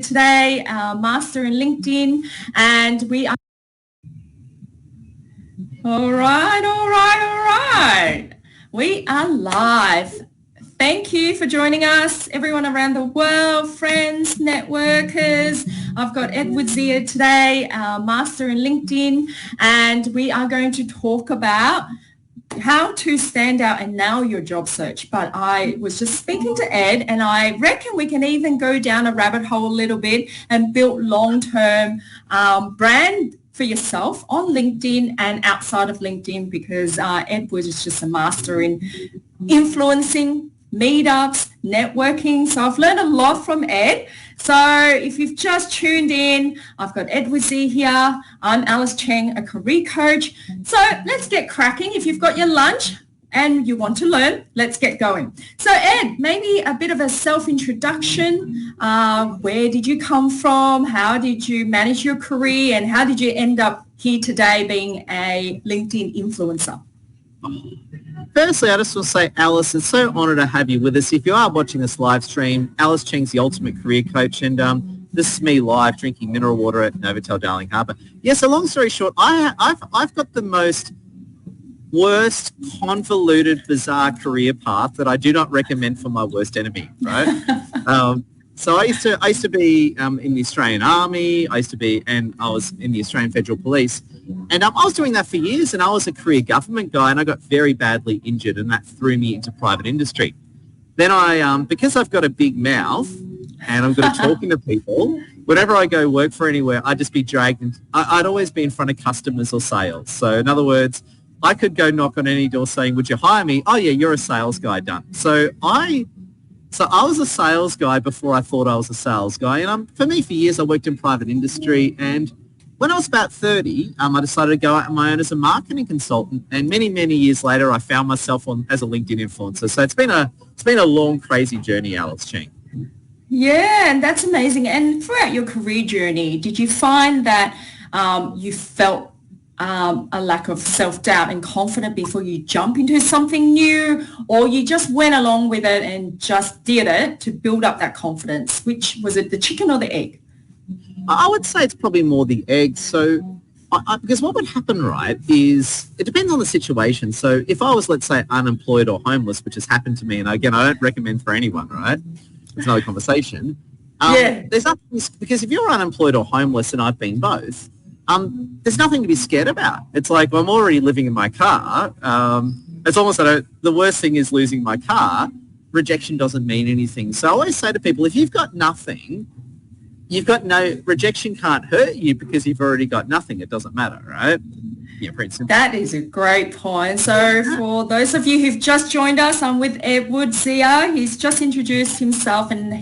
today, Master in LinkedIn, and we are... All right. We are live. Thank you for joining us, everyone around the world, friends, networkers. I've got Edward Zia today, Master in LinkedIn, and we are going to talk about how to stand out and nail your job search. But I was just speaking to Ed, and I reckon we can even go down a rabbit hole a little bit and build long-term brand for yourself on LinkedIn and outside of LinkedIn, because Edward is just a master in influencing, meetups, networking. So I've learned a lot from Ed. So if you've just tuned in, I've got Edward Zia here. I'm Alice Cheng, a career coach. So let's get cracking. If you've got your lunch and you want to learn, let's get going. So Ed, maybe a bit of a self-introduction. Where did you come from? How did you manage your career? And how did you end up here today being a LinkedIn influencer? Firstly, I just want to say, Alice, it's so honoured to have you with us. If you are watching this live stream, Alice Cheng's the ultimate career coach, and this is me live drinking mineral water at Novotel Darling Harbour. Yeah, so long story short, I've got the worst, convoluted, bizarre career path that I do not recommend for my worst enemy, right? So I used to be in the Australian Army. I was in the Australian Federal Police, and I was doing that for years. And I was a career government guy, and I got very badly injured, and that threw me into private industry. Then because I've got a big mouth and I'm good at talking to people, whenever I go work for anywhere, I'd just be dragged. I'd always be in front of customers or sales. So in other words, I could go knock on any door saying, "Would you hire me?" "Oh yeah, you're a sales guy, done." So I was a sales guy before I thought I was a sales guy. And for years, I worked in private industry. And when I was about 30, I decided to go out on my own as a marketing consultant. And many, many years later, I found myself as a LinkedIn influencer. So it's been a long, crazy journey, Alice Cheng. Yeah, and that's amazing. And throughout your career journey, did you find that you felt a lack of self-doubt and confidence before you jump into something new, or you just went along with it and just did it to build up that confidence? Which was it, the chicken or the egg? I would say it's probably more the egg. So because what would happen, right, is it depends on the situation. So if I was, let's say, unemployed or homeless, which has happened to me, and again, I don't recommend for anyone, right? It's another conversation. There's nothing, because if you're unemployed or homeless, and I've been both, there's nothing to be scared about. It's like, I'm already living in my car. It's almost like the worst thing is losing my car. Rejection doesn't mean anything. So I always say to people, if you've got nothing, rejection can't hurt you because you've already got nothing. It doesn't matter, right? Yeah, pretty simple. That is a great point. So for those of you who've just joined us, I'm with Edward Zia. He's just introduced himself and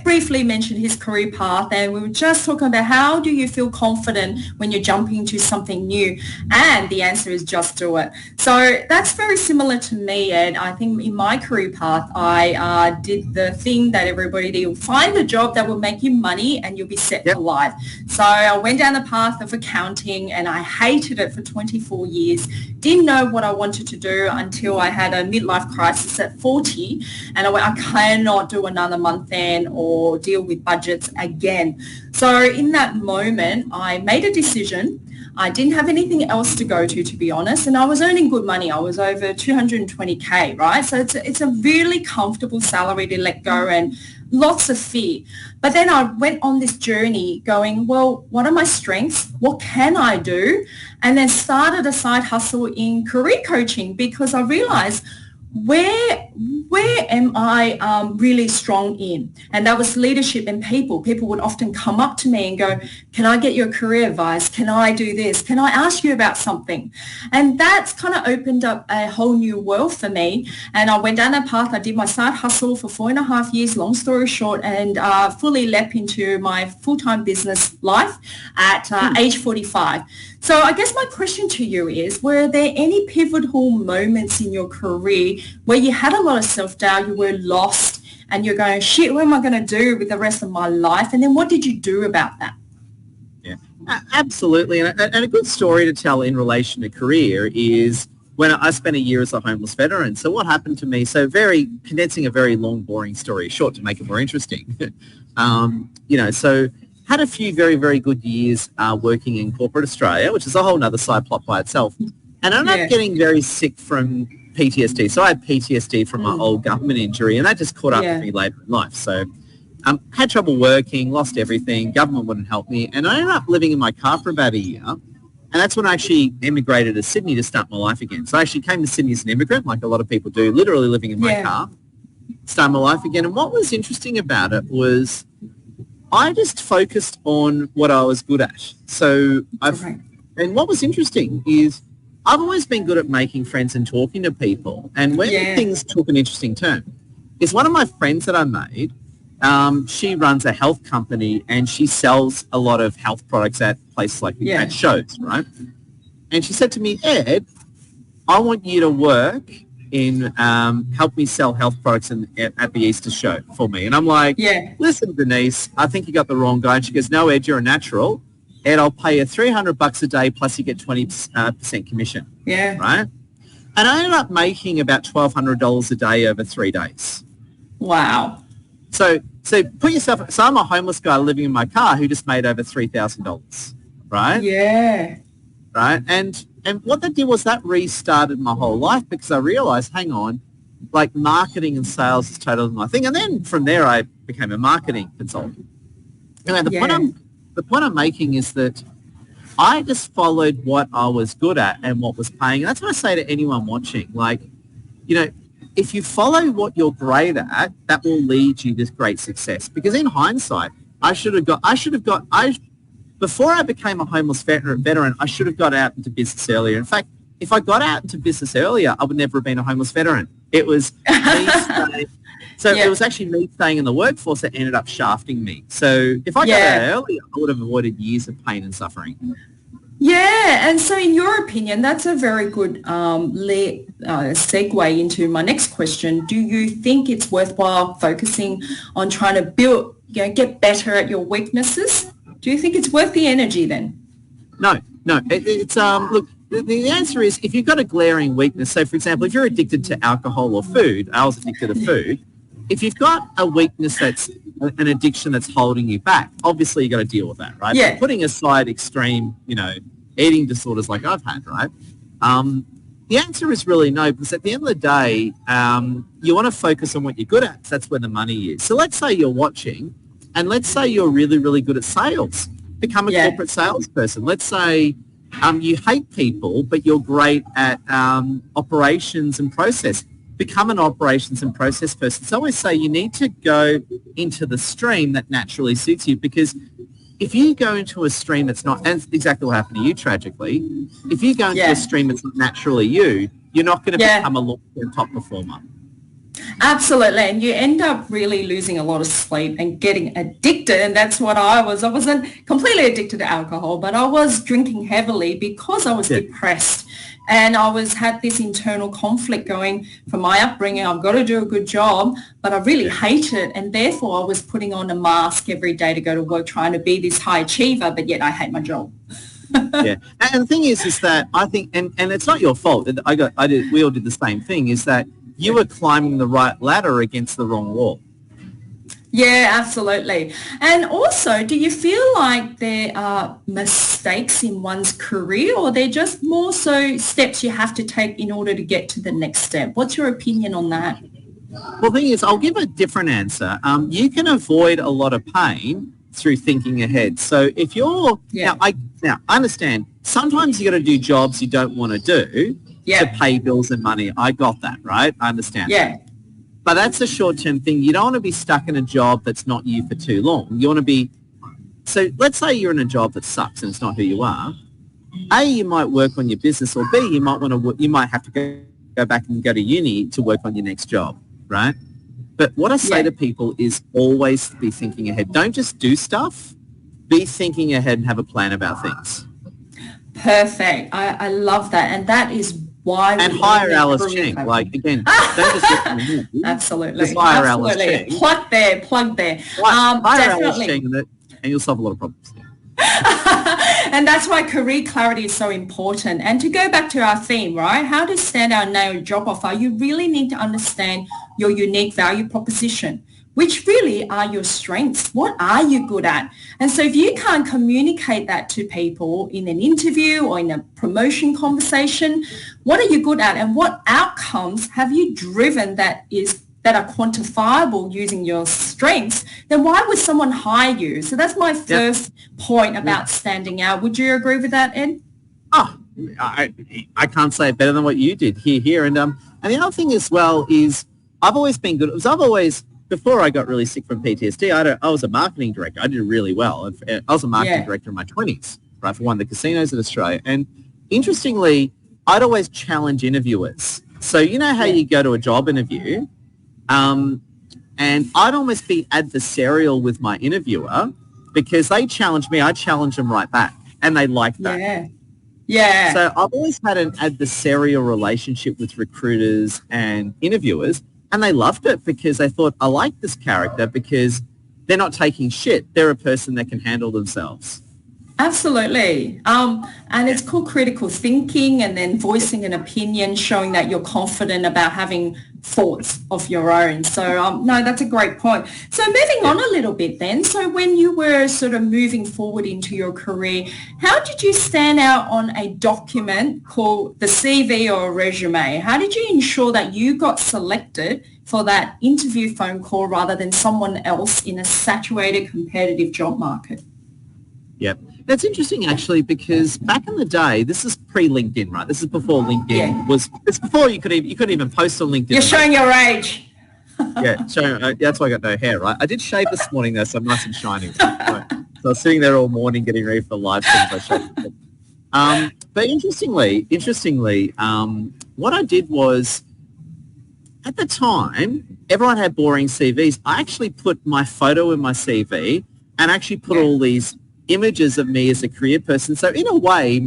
briefly mentioned his career path, and we were just talking about how do you feel confident when you're jumping into something new, and the answer is just do it. So that's very similar to me, Ed. I think in my career path, I did the thing that everybody did: find a job that will make you money and you'll be set for life. So I went down the path of accounting, and I hated it for 24 years. Didn't know what I wanted to do until I had a midlife crisis at 40, and I went, I cannot do another month end or deal with budgets again. So in that moment, I made a decision. I didn't have anything else to go to be honest, and I was earning good money. I was over 220K, right? So it's a really comfortable salary to let go, and lots of fear. But then I went on this journey going, well, what are my strengths? What can I do? And then started a side hustle in career coaching, because I realized where am I really strong in? And that was leadership and people. People would often come up to me and go, can I get your career advice? Can I do this? Can I ask you about something? And that's kind of opened up a whole new world for me. And I went down that path. I did my side hustle for 4.5 years, long story short, and fully leapt into my full-time business life at age 45. So I guess my question to you is, were there any pivotal moments in your career where you had a lot of self-doubt, you were lost, and you're going, shit, what am I going to do with the rest of my life? And then what did you do about that? Yeah, absolutely. And a good story to tell in relation to career is when I spent a year as a homeless veteran. So what happened to me? So condensing a very long, boring story short to make it more interesting. So had a few very, very good years working in corporate Australia, which is a whole nother side plot by itself. And I ended up getting very sick from PTSD. So I had PTSD from my old government injury, and that just caught up with me later in life. So had trouble working, lost everything, government wouldn't help me, and I ended up living in my car for about a year. And that's when I actually emigrated to Sydney to start my life again. So I actually came to Sydney as an immigrant, like a lot of people do, literally living in my car, start my life again. And what was interesting about it was I just focused on what I was good at. So and what was interesting is I've always been good at making friends and talking to people. And when things took an interesting turn is one of my friends that I made, she runs a health company and she sells a lot of health products at places like at shows, right? And she said to me, Ed, I want you to work in help me sell health products at the Easter show for me. And I'm like, listen, Denise, I think you got the wrong guy. And she goes, no, Ed, you're a natural. Ed, I'll pay you $300 a day plus you get 20% commission. Yeah. Right? And I ended up making about $1,200 a day over 3 days. Wow. So put yourself, so I'm a homeless guy living in my car who just made over $3,000, right? Yeah. Right? And what that did was that restarted my whole life because I realized, hang on, like marketing and sales is totally my thing. And then from there I became a marketing consultant. Anyway, the point I'm making is that I just followed what I was good at and what was paying. And that's what I say to anyone watching. Like, if you follow what you're great at, that will lead you to great success. Because in hindsight, before I became a homeless veteran, I should have got out into business earlier. In fact, if I got out into business earlier, I would never have been a homeless veteran. It was me staying. So it was actually me staying in the workforce that ended up shafting me. So if I got out earlier, I would have avoided years of pain and suffering. Yeah, and so in your opinion, that's a very good segue into my next question. Do you think it's worthwhile focusing on trying to build, get better at your weaknesses? Do you think it's worth the energy then? No. It's look, the answer is if you've got a glaring weakness. So, for example, if you're addicted to alcohol or food, I was addicted to food. If you've got a weakness that's an addiction that's holding you back, obviously you've got to deal with that, right? Yeah. But putting aside extreme, eating disorders like I've had, right? The answer is really no, because at the end of the day, you want to focus on what you're good at. That's where the money is. So let's say you're watching, and let's say you're really, really good at sales. Become a corporate salesperson. Let's say you hate people, but you're great at operations and process. Become an operations and process person. So I always say you need to go into the stream that naturally suits you, because if you go into a stream that's not, and it's exactly what happened to you tragically, if you go into a stream that's not naturally you, you're not going to become a long-term top performer. Absolutely, and you end up really losing a lot of sleep and getting addicted, and that's what I was. I wasn't completely addicted to alcohol, but I was drinking heavily because I was depressed, and I had this internal conflict going from my upbringing. I've got to do a good job, but I really hate it, and therefore I was putting on a mask every day to go to work, trying to be this high achiever, but yet I hate my job. And the thing is that I think, and it's not your fault. We all did the same thing. Is that you were climbing the right ladder against the wrong wall. Yeah, absolutely. And also, do you feel like there are mistakes in one's career, or they're just more so steps you have to take in order to get to the next step? What's your opinion on that? Well, the thing is, I'll give a different answer. You can avoid a lot of pain through thinking ahead. So if you're now, I understand sometimes you got to do jobs you don't want to do to pay bills and money. I got that, right? I understand. Yeah. But that's a short-term thing. You don't want to be stuck in a job that's not you for too long. You want to be, so let's say you're in a job that sucks and it's not who you are. A, you might work on your business, or B, you might have to go back and go to uni to work on your next job, right? But what I say to people is always be thinking ahead. Don't just do stuff. Be thinking ahead and have a plan about things. Perfect. I love that. And that is why and hire Alice Cheng. Like, again, don't just look at me. Absolutely. Just hire Alice Cheng. Plug there. Hire Alice Cheng and you'll solve a lot of problems. And that's why career clarity is so important. And to go back to our theme, right? How to stand out and nail your job offer, you really need to understand your unique value proposition, which really are your strengths. What are you good at? And so if you can't communicate that to people in an interview or in a promotion conversation, what are you good at and what outcomes have you driven that are quantifiable using your strengths, then why would someone hire you? So that's my first point about standing out. Would you agree with that, Ed? Oh, I can't say it better than what you did here. And the other thing as well is I've always been good. Before I got really sick from PTSD, I was a marketing director. I did really well. I was a marketing director in my 20s, right, for one of the casinos in Australia. And interestingly, I'd always challenge interviewers. So you know how you go to a job interview, and I'd almost be adversarial with my interviewer because they challenge me, I challenge them right back, and they like that. Yeah. So I've always had an adversarial relationship with recruiters and interviewers, and they loved it because they thought, I like this character because they're not taking shit. They're a person that can handle themselves. Absolutely. And it's called critical thinking and then voicing an opinion, showing that you're confident about having thoughts of your own. So, no, that's a great point. So moving on a little bit then. So when you were sort of moving forward into your career, how did you stand out on a document called the CV or a resume? How did you ensure that you got selected for that interview phone call rather than someone else in a saturated competitive job market? Yep. That's interesting, actually, because back in the day, this is pre-LinkedIn, right? This is before LinkedIn was. It's before you couldn't even post on LinkedIn. You're showing your age. That's why I got no hair, right? I did shave this morning though, so I'm nice and shiny. Right? So I was sitting there all morning getting ready for the live stream. So I shaved. But interestingly, what I did was, at the time, everyone had boring CVs. I actually put my photo in my CV and actually put all these images of me as a career person. So in a way,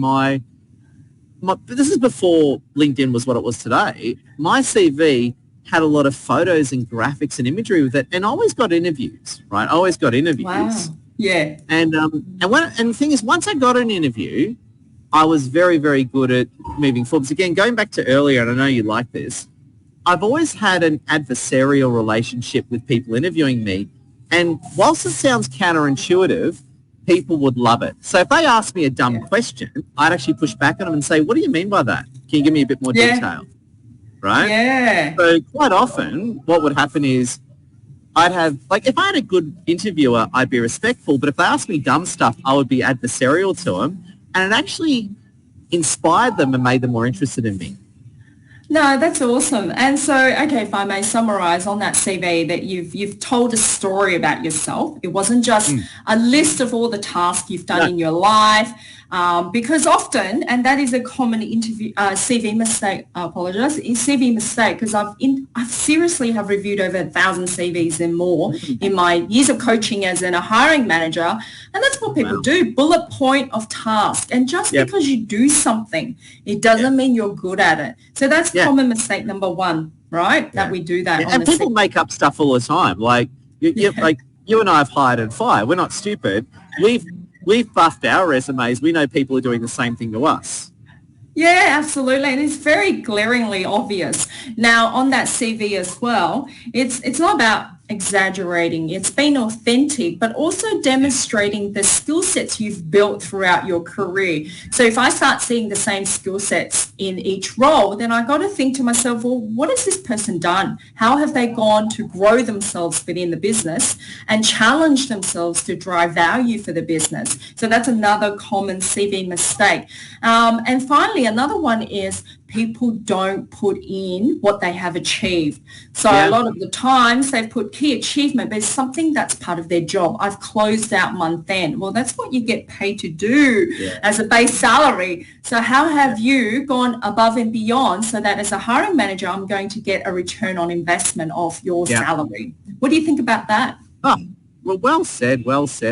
this is before LinkedIn was what it was today. My CV had a lot of photos and graphics and imagery with it, and I always got interviews, right? I always got interviews. Wow. Yeah. And the thing is, once I got an interview, I was very, very good at moving forward. So again, going back to earlier, and I know you like this, I've always had an adversarial relationship with people interviewing me. And whilst it sounds counterintuitive, people would love it. So if they ask me a dumb question, I'd actually push back on them and say, what do you mean by that? Can you give me a bit more detail? Right? Yeah. So quite often what would happen is I'd have, like, if I had a good interviewer, I'd be respectful, but if they asked me dumb stuff, I would be adversarial to them, and it actually inspired them and made them more interested in me. No, that's awesome. And so, okay, if I may summarize on that CV, that you've told a story about yourself. It wasn't just a list of all the tasks you've done in your life, because often, and that is a common CV mistake. I apologize. CV mistake, because I've seriously have reviewed over 1,000 CVs and more in my years of coaching as a hiring manager, and that's what people do. Bullet point of task, and just because you do something, it doesn't mean you're good at it. So that's common mistake number one, right? That we do that. And people make up stuff all the time. Like like you and I have hired and fired. We're not stupid. We've buffed our resumes. We know people are doing the same thing to us. Yeah, absolutely. And it's very glaringly obvious. Now, on that CV as well, it's not about exaggerating. It's being authentic, but also demonstrating the skill sets you've built throughout your career. So if I start seeing the same skill sets in each role, then I got to think to myself, well, what has this person done? How have they gone to grow themselves within the business and challenge themselves to drive value for the business? So that's another common CV mistake. And finally, another one is people don't put in what they have achieved. So a lot of the times they've put key achievement, but it's something that's part of their job. I've closed out month end. Well, that's what you get paid to do as a base salary. So how have you gone above and beyond so that as a hiring manager, I'm going to get a return on investment of your salary? What do you think about that? Oh, well said.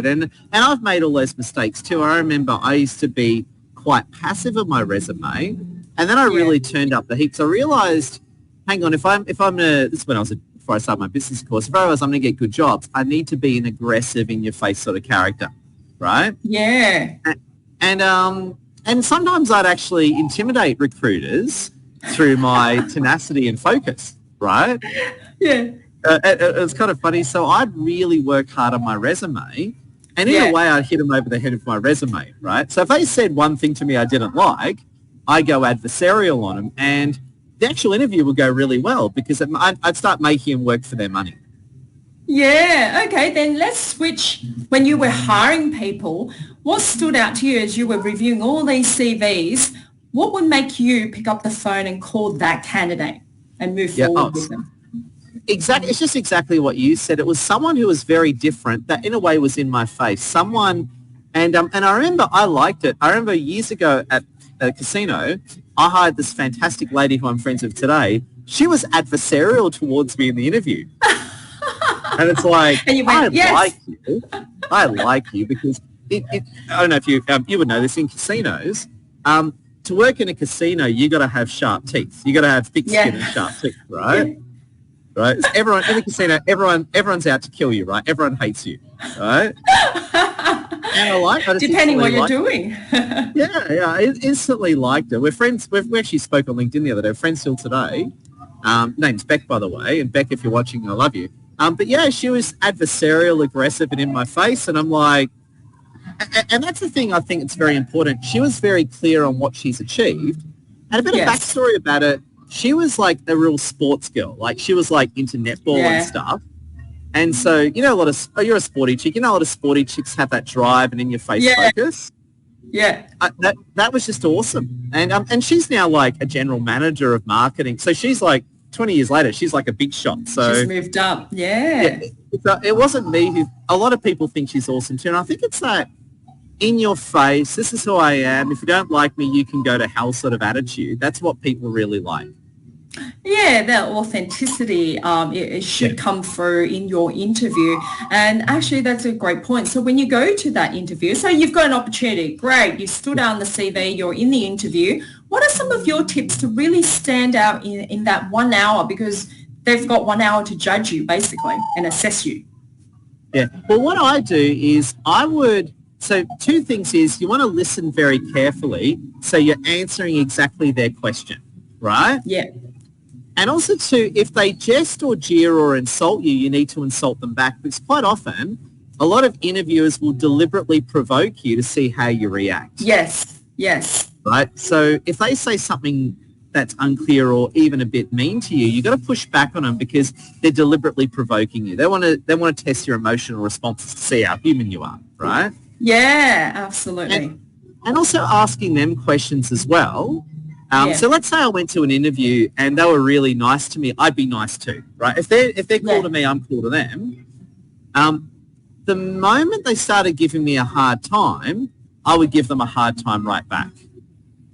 And I've made all those mistakes too. I remember I used to be quite passive on my resume, and then I really turned up the heat. So I realized, hang on, this is when before I started my business course, if I realized I'm going to get good jobs, I need to be an aggressive, in-your-face sort of character, right? Yeah. And sometimes I'd actually intimidate recruiters through my tenacity and focus, right? Yeah. It was kind of funny. So I'd really work hard on my resume, and in a way I'd hit them over the head with my resume, right? So if they said one thing to me I didn't like, I go adversarial on them, and the actual interview would go really well because I'd start making them work for their money. Yeah, okay, then let's switch. When you were hiring people, what stood out to you as you were reviewing all these CVs? What would make you pick up the phone and call that candidate and move forward with them? Exactly. It's just exactly what you said. It was someone who was very different that in a way was in my face. Someone, and I remember I liked it. I remember years ago at a casino, I hired this fantastic lady who I'm friends with today. She was adversarial towards me in the interview. And it's like, and you went, I like you because I don't know if you would know this in casinos. To work in a casino, you got to have sharp teeth. You got to have thick skin and sharp teeth, right? Yeah. Right. So everyone in the casino, everyone's out to kill you, right? Everyone hates you, right? And I depending what you're doing. I instantly liked her. We're friends. We actually spoke on LinkedIn the other day. We're friends still today. Name's Beck, by the way. And Beck, if you're watching, I love you. But yeah, she was adversarial, aggressive, and in my face. And I'm like, and that's the thing I think it's very important. She was very clear on what she's achieved. And a bit of backstory about it, she was like a real sports girl. Like she was like into netball and stuff. And so, you know, you're a sporty chick. You know, a lot of sporty chicks have that drive and in your face focus. Yeah. That was just awesome. And she's now like a general manager of marketing. So she's like, 20 years later, she's like a big shot. So she's moved up. Yeah. It wasn't me a lot of people think she's awesome too. And I think it's that in your face, this is who I am. If you don't like me, you can go to hell sort of attitude. That's what people really like. Yeah, that authenticity, it should come through in your interview. And actually, that's a great point. So when you go to that interview, so you've got an opportunity, great, you stood out on the CV, you're in the interview. What are some of your tips to really stand out in that 1 hour? Because they've got 1 hour to judge you, basically, and assess you. Yeah. Well, what I do is so two things is you want to listen very carefully so you're answering exactly their question, right? Yeah. And also, too, if they jest or jeer or insult you, you need to insult them back. Because quite often, a lot of interviewers will deliberately provoke you to see how you react. Yes. Right? So if they say something that's unclear or even a bit mean to you, you got to push back on them because they're deliberately provoking you. They want to test your emotional responses to see how human you are, right? Yeah, absolutely. And also asking them questions as well. So let's say I went to an interview and they were really nice to me. I'd be nice too, right? If they're cool to me, I'm cool to them. The moment they started giving me a hard time, I would give them a hard time right back.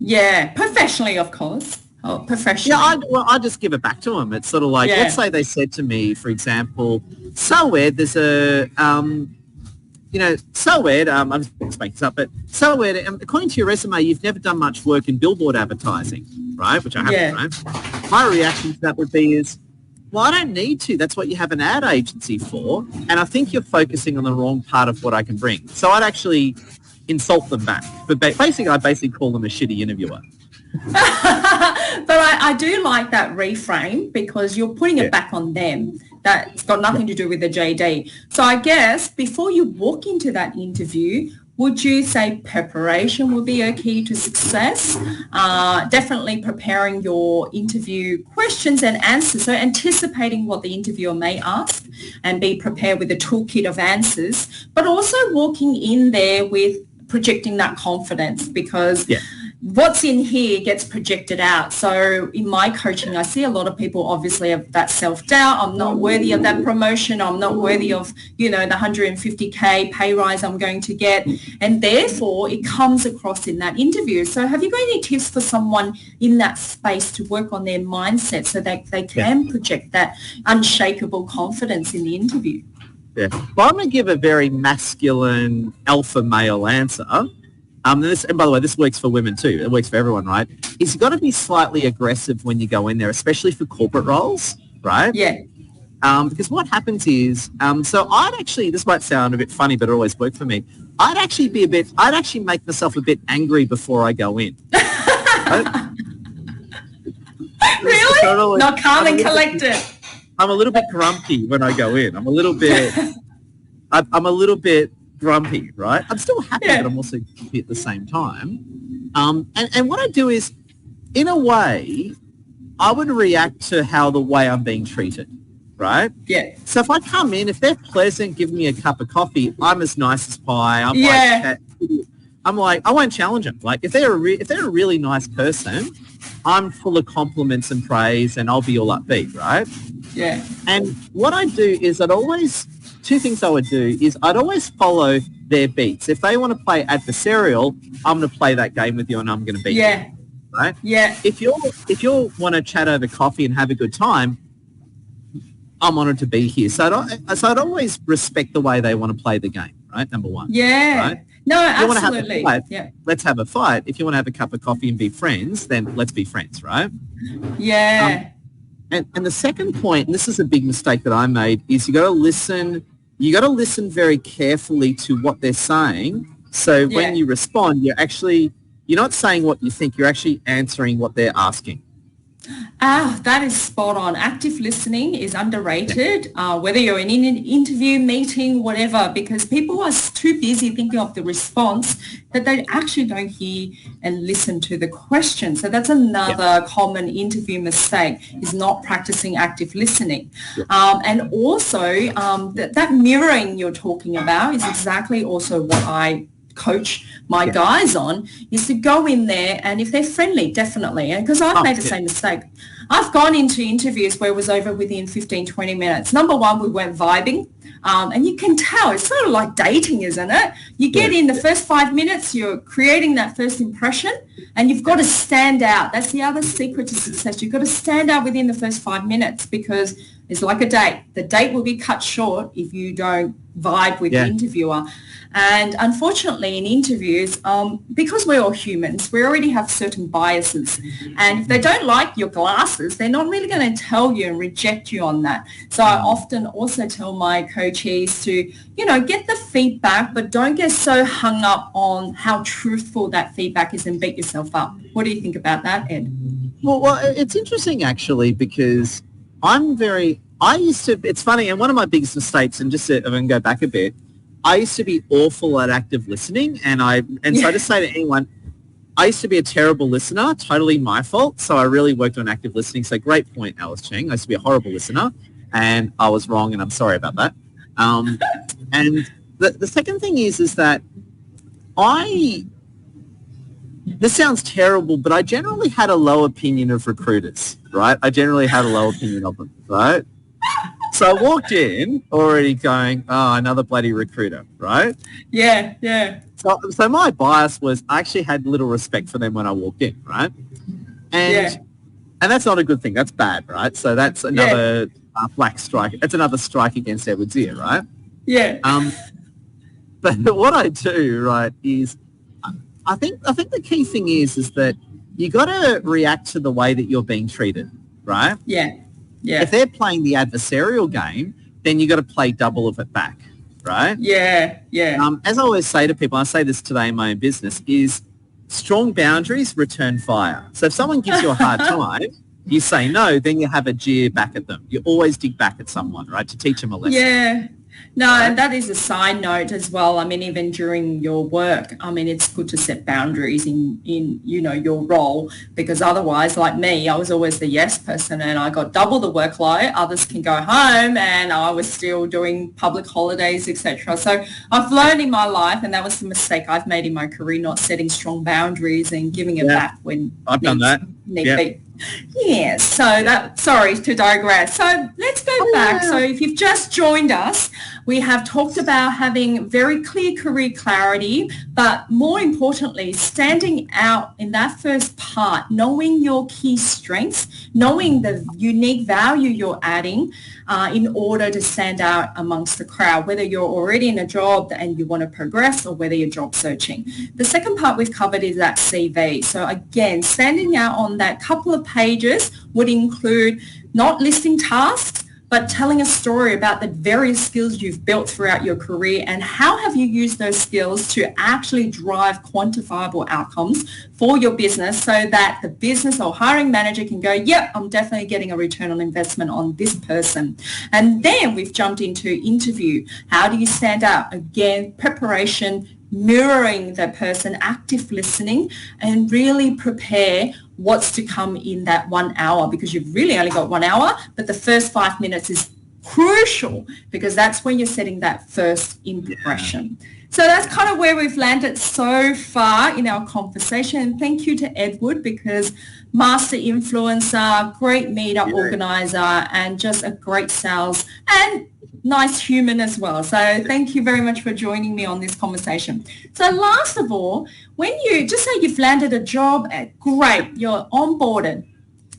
Yeah, professionally, of course. Oh, professionally. Yeah, I just give it back to them. It's sort of like, let's say they said to me, for example, so Ed, there's a, so Ed, I'm just making this up, but so Ed, according to your resume, you've never done much work in billboard advertising, right? Which I haven't, right? My reaction to that would be well, I don't need to. That's what you have an ad agency for. And I think you're focusing on the wrong part of what I can bring. So I'd actually insult them back. But I basically call them a shitty interviewer. But I do like that reframe because you're putting it back on them. That's got nothing to do with the JD. So I guess before you walk into that interview, would you say preparation would be a key to success? Definitely preparing your interview questions and answers. So anticipating what the interviewer may ask and be prepared with a toolkit of answers, but also walking in there with projecting that confidence because what's in here gets projected out. So in my coaching, I see a lot of people obviously have that self-doubt. I'm not worthy of that promotion. I'm not worthy of, the 150K pay rise I'm going to get. And therefore, it comes across in that interview. So have you got any tips for someone in that space to work on their mindset so that they can project that unshakable confidence in the interview? Yeah. Well, I'm going to give a very masculine alpha male answer. And by the way, this works for women too. It works for everyone, right? Is you've got to be slightly aggressive when you go in there, especially for corporate roles, right? Yeah. Because what happens is, so I'd actually, this might sound a bit funny, but it always worked for me. I'd actually make myself a bit angry before I go in. Right? Really? Totally, Not calm and collected. I'm a little bit grumpy when I go in. I'm a little bit grumpy, right? I'm still happy, but I'm also grumpy at the same time. And what I do is, in a way, I would react to the way I'm being treated, right? Yeah. So if I come in, if they're pleasant, give me a cup of coffee, I'm as nice as pie. I'm like, I won't challenge them. Like, if they're a really nice person, I'm full of compliments and praise, and I'll be all upbeat, right? Yeah. And what I do is two things I would do is I'd always follow their beats. If they want to play adversarial, I'm going to play that game with you and I'm going to beat you. Right? Yeah. If you want to chat over coffee and have a good time, I'm honoured to be here. So I'd always respect the way they want to play the game, right? Number one. Yeah. Right? No, if you absolutely. Want to have a fight, let's have a fight. If you want to have a cup of coffee and be friends, then let's be friends, right? Yeah. And the second point, and this is a big mistake that I made, is you got to listen very carefully to what they're saying. So when you respond, you're not saying what you think, you're actually answering what they're asking. That is spot on. Active listening is underrated, whether you're in an interview, meeting, whatever, because people are too busy thinking of the response that they actually don't hear and listen to the question. So that's another common interview mistake, is not practicing active listening. And also that mirroring you're talking about is exactly also what I coach my guys on, is to go in there, and if they're friendly, definitely, and because I've made the same mistake. I've gone into interviews where it was over within 15, 20 minutes. Number one, we weren't vibing, and you can tell it's sort of like dating, isn't it? You get in the first 5 minutes, you're creating that first impression, and you've got to stand out. That's the other secret to success. You've got to stand out within the first 5 minutes, because it's like a date. The date will be cut short if you don't vibe with the interviewer. And unfortunately in interviews, because we're all humans, we already have certain biases. And if they don't like your glasses, they're not really going to tell you and reject you on that. So I often also tell my coachees to, get the feedback, but don't get so hung up on how truthful that feedback is and beat yourself up. What do you think about that, Ed? Well, it's interesting actually, because it's funny, and one of my biggest mistakes, and just to go back a bit, I used to be awful at active listening, so I just say to anyone, I used to be a terrible listener, totally my fault, so I really worked on active listening. So great point, Alice Cheng. I used to be a horrible listener, and I was wrong, and I'm sorry about that. And the second thing is that this sounds terrible, but I generally had a low opinion of recruiters, right? I generally had a low opinion of them, right? So I walked in already going, another bloody recruiter, right? Yeah, yeah. So my bias was I actually had little respect for them when I walked in, right? And that's not a good thing. That's bad, right? So that's another black strike. That's another strike against Edward Zia, right? Yeah. But what I do, right, is I think the key thing is that you got to react to the way that you're being treated, right? Yeah. Yeah. If they're playing the adversarial game, then you got to play double of it back, right? Yeah, yeah. As I always say to people, I say this today in my own business, is strong boundaries return fire. So if someone gives you a hard time, you say no, then you have a jeer back at them. You always dig back at someone, right, to teach them a lesson. Yeah. No, and that is a side note as well. I mean, even during your work, I mean, it's good to set boundaries in your role, because otherwise, like me, I was always the yes person and I got double the workload. Others can go home and I was still doing public holidays, etc. So I've learned in my life, and that was the mistake I've made in my career, not setting strong boundaries and giving it back when I've done that. Need be. Yeah, so sorry to digress. So let's go back. So if you've just joined us, we have talked about having very clear career clarity, but more importantly, standing out in that first part, knowing your key strengths, knowing the unique value you're adding in order to stand out amongst the crowd, whether you're already in a job and you want to progress or whether you're job searching. The second part we've covered is that CV. So again, standing out on that couple of pages would include not listing tasks, but telling a story about the various skills you've built throughout your career and how have you used those skills to actually drive quantifiable outcomes for your business so that the business or hiring manager can go, yep, I'm definitely getting a return on investment on this person. And then we've jumped into interview. How do you stand out? Again, preparation, mirroring that person, active listening, and really prepare what's to come in that 1 hour, because you've really only got 1 hour, but the first 5 minutes is crucial because that's when you're setting that first impression. So that's kind of where we've landed so far in our conversation. And thank you to Edward, because master influencer, great meetup organizer, and just a great sales and nice human as well. So thank you very much for joining me on this conversation. So last of all, when you just say you've landed a job, great, you're onboarded.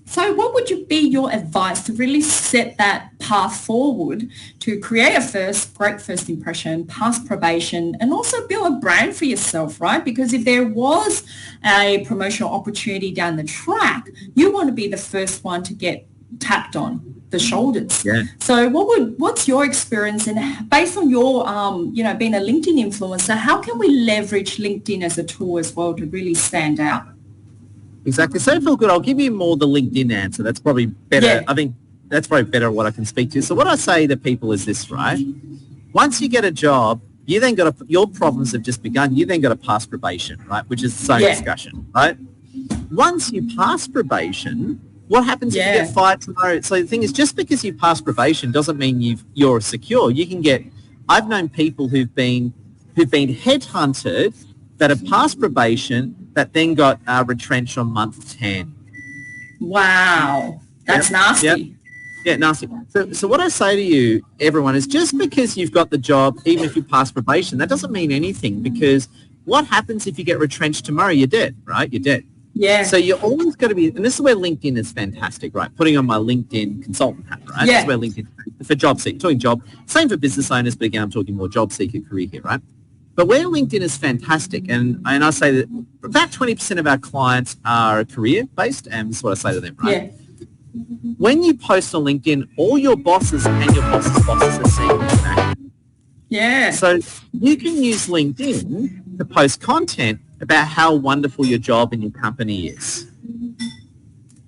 So what would be your advice to really set that path forward to create a great first impression, pass probation, and also build a brand for yourself, right? Because if there was a promotional opportunity down the track, you want to be the first one to get tapped on the shoulders. Yeah. So what's your experience, and based on your being a LinkedIn influencer, how can we leverage LinkedIn as a tool as well to really stand out? Exactly. So Phil, good. I'll give you more the LinkedIn answer. That's probably better. Yeah. I think that's probably better what I can speak to. So what I say to people is this, right? Once you get a job, you then got to, your problems have just begun. You then got to pass probation, right? Which is the same discussion, right? Once you pass probation, what happens if you get fired tomorrow? So the thing is, just because you pass probation doesn't mean you're secure. You can get. I've known people who've been headhunted that have passed probation that then got retrenched on month 10. Wow, that's nasty. Yep. Yeah, nasty. So what I say to you, everyone, is just because you've got the job, even if you pass probation, that doesn't mean anything, because what happens if you get retrenched tomorrow? You're dead, right? You're dead. Yeah. So you're always going to be, and this is where LinkedIn is fantastic, right? Putting on my LinkedIn consultant hat, right? Yeah. This is where LinkedIn, for job seeker, talking job, same for business owners, but again, I'm talking more job seeker career here, right? But where LinkedIn is fantastic, and I say that about 20% of our clients are career-based, and this is what I say to them, right? Yeah. When you post on LinkedIn, all your bosses and your bosses' bosses are seeing you. Yeah. So you can use LinkedIn to post content about how wonderful your job and your company is.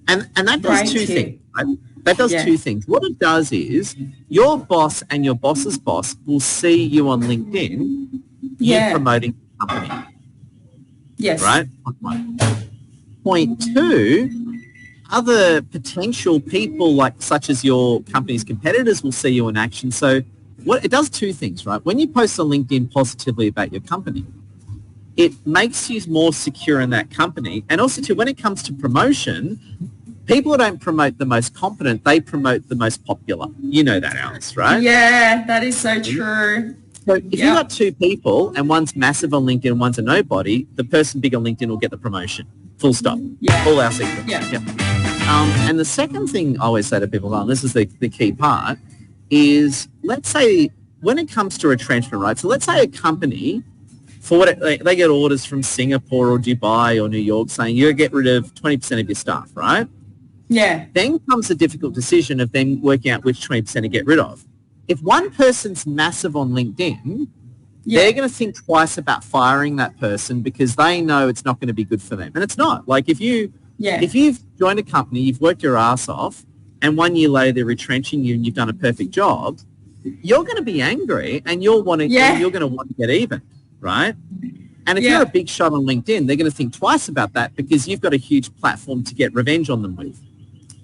And that does two things, right? That does two things. What it does is your boss and your boss's boss will see you on LinkedIn, you promoting the company. Yes. Right? Point two, other potential people such as your company's competitors will see you in action. So what it does two things, right? When you post on LinkedIn positively about your company, it makes you more secure in that company. And also too, when it comes to promotion, people don't promote the most competent, they promote the most popular. You know that, Alice, right? Yeah, that is so true. So if you've got two people and one's massive on LinkedIn and one's a nobody, the person big on LinkedIn will get the promotion. Full stop. Yeah. All our secrets. Yeah. And the second thing I always say to people, and this is the key part, is let's say when it comes to retrenchment, right? So let's say a company, they get orders from Singapore or Dubai or New York saying you get rid of 20% of your staff, right? Yeah. Then comes the difficult decision of them working out which 20% to get rid of. If one person's massive on LinkedIn, they're going to think twice about firing that person because they know it's not going to be good for them. And it's not. Like if you've joined a company, you've worked your ass off, and 1 year later they're retrenching you and you've done a perfect job, you're going to be angry and you're going to want to get even, right? And if you're a big shot on LinkedIn, they're going to think twice about that because you've got a huge platform to get revenge on them with.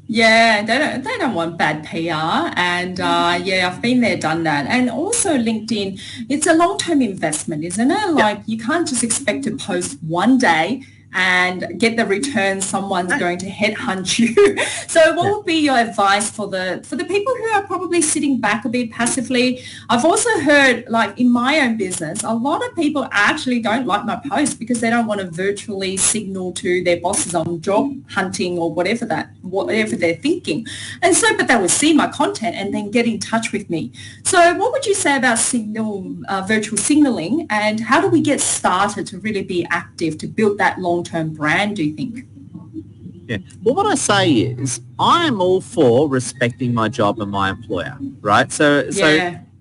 Yeah, they don't want bad PR, and I've been there, done that. And also LinkedIn, it's a long-term investment, isn't it? Like you can't just expect to post one day and get the return someone's going to headhunt you. So what would be your advice for the people who are probably sitting back a bit passively? I've also heard, like in my own business, a lot of people actually don't like my posts because they don't want to virtually signal to their bosses on job hunting or whatever they're thinking. And so, but they will see my content and then get in touch with me. So what would you say about virtual signaling, and how do we get started to really be active to build that long-term brand, do you think? Yeah. Well, what I say is I'm all for respecting my job and my employer, right? So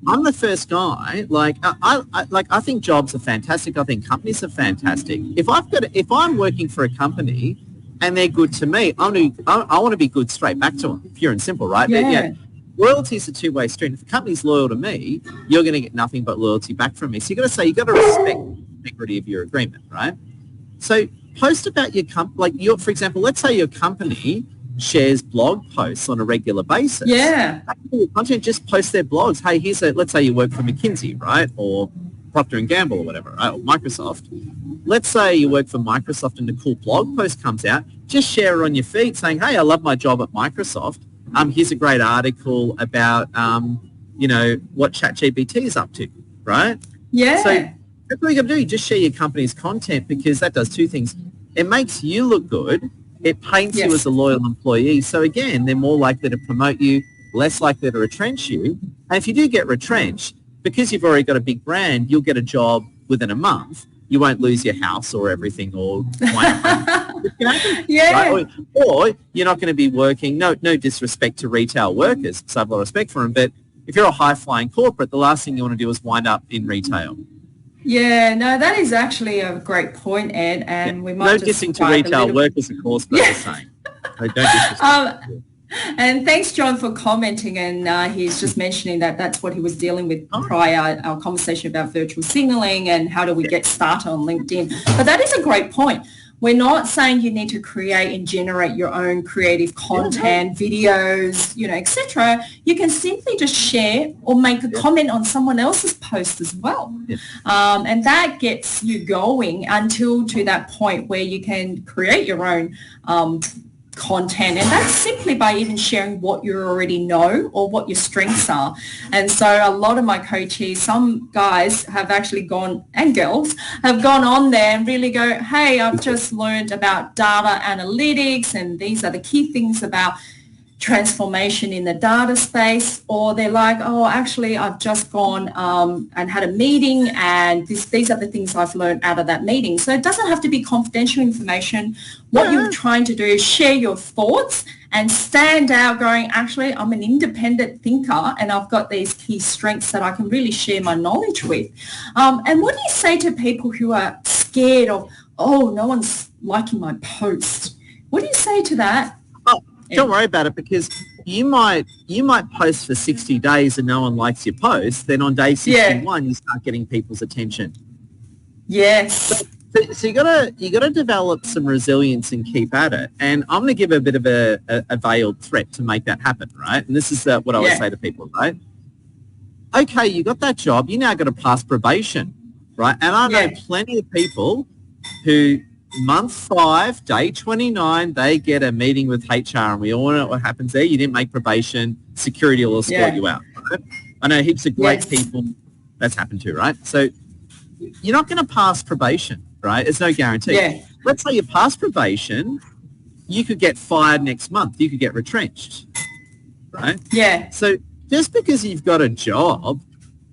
I'm the first guy. Like I think jobs are fantastic. I think companies are fantastic. If I'm working for a company and they're good to me, I want to be good straight back to them. Pure and simple, right? Yeah. Loyalty is a two-way street. If the company's loyal to me, you're going to get nothing but loyalty back from me. So you've got to respect the integrity of your agreement, right? So post about your company, for example, let's say your company shares blog posts on a regular basis. Yeah. Your content, just post their blogs. Hey, let's say you work for McKinsey, right? Or Procter & Gamble or whatever, right? Or Microsoft. Let's say you work for Microsoft and a cool blog post comes out. Just share it on your feed saying, hey, I love my job at Microsoft. Here's a great article about, what ChatGPT is up to, right? Yeah. So that's what you got to do. You just share your company's content because that does two things. It makes you look good. It paints you as a loyal employee. So again, they're more likely to promote you, less likely to retrench you. And if you do get retrenched, because you've already got a big brand, you'll get a job within a month. You won't lose your house or everything or yeah. Right? Or you're not going to be working, no disrespect to retail workers, so I have a lot of respect for them, but if you're a high-flying corporate, the last thing you want to do is wind up in retail. Yeah, no, that is actually a great point, Ed, and we might no dissing to retail workers, of course, but I'm saying. So don't disrespect. And thanks, John, for commenting, and he's just mentioning that that's what he was dealing with prior, our conversation about virtual signaling and how do we get started on LinkedIn. But that is a great point. We're not saying you need to create and generate your own creative content, videos, etc. You can simply just share or make a comment on someone else's post as well. And that gets you going until to that point where you can create your own content, and that's simply by even sharing what you already know or what your strengths are. And so a lot of my coaches, some guys have actually gone, and girls have gone on there and really go, hey, I've just learned about data analytics and these are the key things about transformation in the data space. Or they're like, oh, actually I've just gone and had a meeting and these are the things I've learned out of that meeting. So it doesn't have to be confidential information. What you're trying to do is share your thoughts and stand out going, actually I'm an independent thinker and I've got these key strengths that I can really share my knowledge with. And what do you say to people who are scared of, oh, no one's liking my post? What do you say to that? Don't worry about it, because you might post for 60 days and no one likes your post. Then on day 61, you start getting people's attention. Yes. So you gotta develop some resilience and keep at it. And I'm going to give a bit of a veiled threat to make that happen, right? And this is what I would say to people, right? Okay, you got that job. You now got to pass probation, right? And I know plenty of people who month 5, day 29, they get a meeting with HR, and we all know what happens there. You didn't make probation, security will escort you out. Right? I know heaps of great people that's happened to, right? So you're not going to pass probation, right? There's no guarantee. Let's say you pass probation, you could get fired next month. You could get retrenched, right? So just because you've got a job,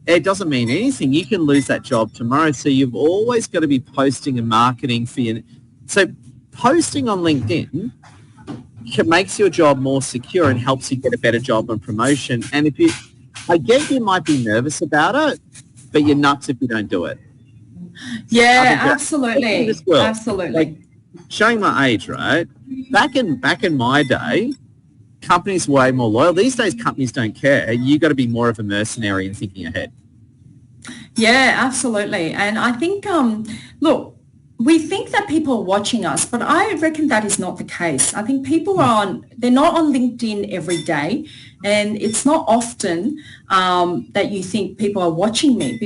it doesn't mean anything. You can lose that job tomorrow. So you've always got to be posting and marketing for your... So posting on LinkedIn makes your job more secure and helps you get a better job and promotion. And I get you might be nervous about it, but you're nuts if you don't do it. Yeah, absolutely. Absolutely. Like, showing my age, right? Back in my day, companies were way more loyal. These days, companies don't care. You got to be more of a mercenary and thinking ahead. Yeah, absolutely. And I think, look, we think that people are watching us, but I reckon that is not the case. I think people they're not on LinkedIn every day, and it's not often that you think people are watching me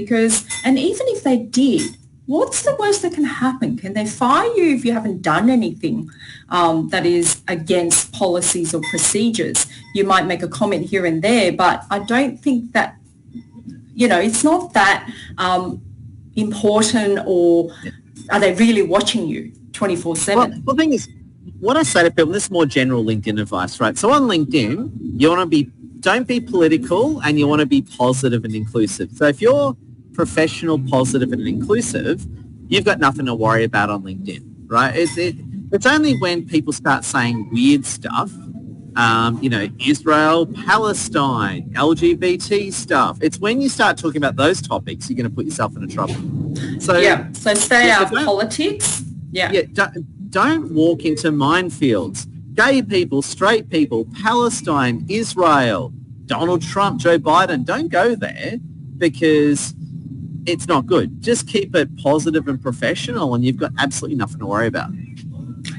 and even if they did, what's the worst that can happen? Can they fire you if you haven't done anything that is against policies or procedures? You might make a comment here and there, but I don't think that, it's not that important, or are they really watching you 24/7? Well, the thing is, what I say to people, this is more general LinkedIn advice, right? So on LinkedIn, don't be political, and you want to be positive and inclusive. So if you're professional, positive and inclusive, you've got nothing to worry about on LinkedIn, right? It's only when people start saying weird stuff, Israel, Palestine, LGBT stuff. It's when you start talking about those topics, you're going to put yourself into trouble. So so stay out of politics. Don't walk into minefields. Gay people, straight people, Palestine, Israel, Donald Trump, Joe Biden, don't go there because it's not good. Just keep it positive and professional and you've got absolutely nothing to worry about.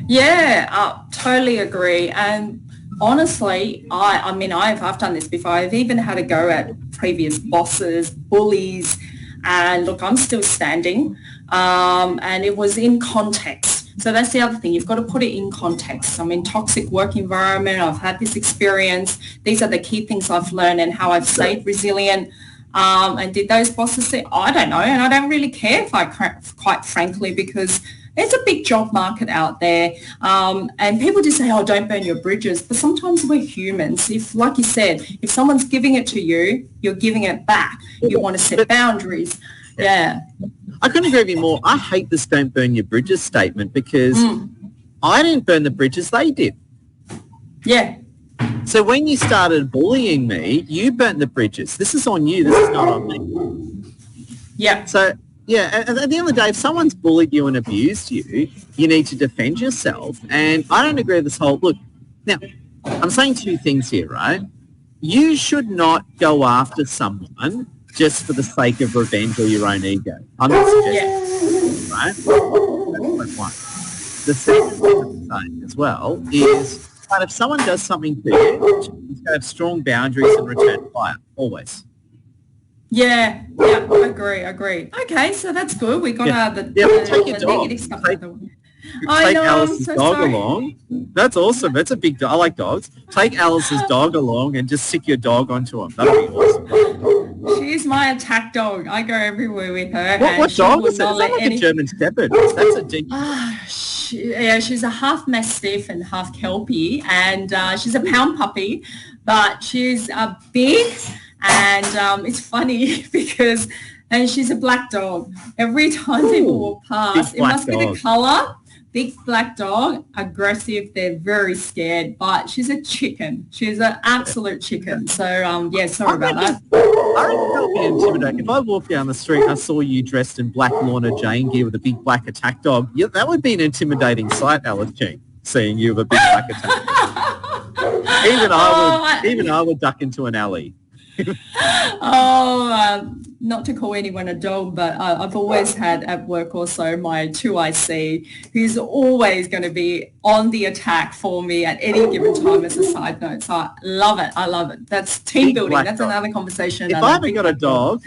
Yeah, I totally agree. And honestly, I've done this before. I've even had a go at previous bosses, bullies, and look, I'm still standing. And it was in context. So that's the other thing. You've got to put it in context. I'm in toxic work environment. I've had this experience. These are the key things I've learned and how I've stayed resilient. And did those bosses say, I don't know. And I don't really care quite frankly, because there's a big job market out there. And people just say, don't burn your bridges. But sometimes we're humans. If, like you said, if someone's giving it to you, you're giving it back. You want to set boundaries. Yeah. I couldn't agree with you more. I hate this don't burn your bridges statement because I didn't burn the bridges, they did. Yeah. So when you started bullying me, you burnt the bridges. This is on you. This is not on me. Yeah. So, at the end of the day, if someone's bullied you and abused you, you need to defend yourself. And I don't agree with this whole, look, now, I'm saying two things here, right? You should not go after someone just for the sake of revenge or your own ego. I'm not suggesting, right? That's point one. The second thing I'm saying as well is that if someone does something to you, you've got to have strong boundaries and return fire, always. Yeah, I agree. Okay, so that's good. We got the take your dog. Negative stuff Take Alice's dog along. That's awesome. That's a big dog. I like dogs. Take Alice's dog along and just stick your dog onto him. That'll be awesome. She's my attack dog. I go everywhere with her. What dog is it? It's not like a German Shepherd. That's a deep... she's a half Mastiff and half Kelpie, and she's a pound puppy, but she's big, and it's funny because... And she's a black dog. Every time people walk past, it must be the colour. Big black dog, aggressive. They're very scared, but she's a chicken. She's an absolute chicken. So, sorry about that. I reckon that would be intimidating. If I walked down the street and I saw you dressed in black Lorna Jane gear with a big black attack dog, that would be an intimidating sight, Alice Jean, seeing you with a big black attack dog. Even I would duck into an alley. Not to call anyone a dog, but I've always had at work also my 2IC, who's always going to be on the attack for me at any given time as a side note. So I love it. That's team building. That's another conversation. If I ever got a dog,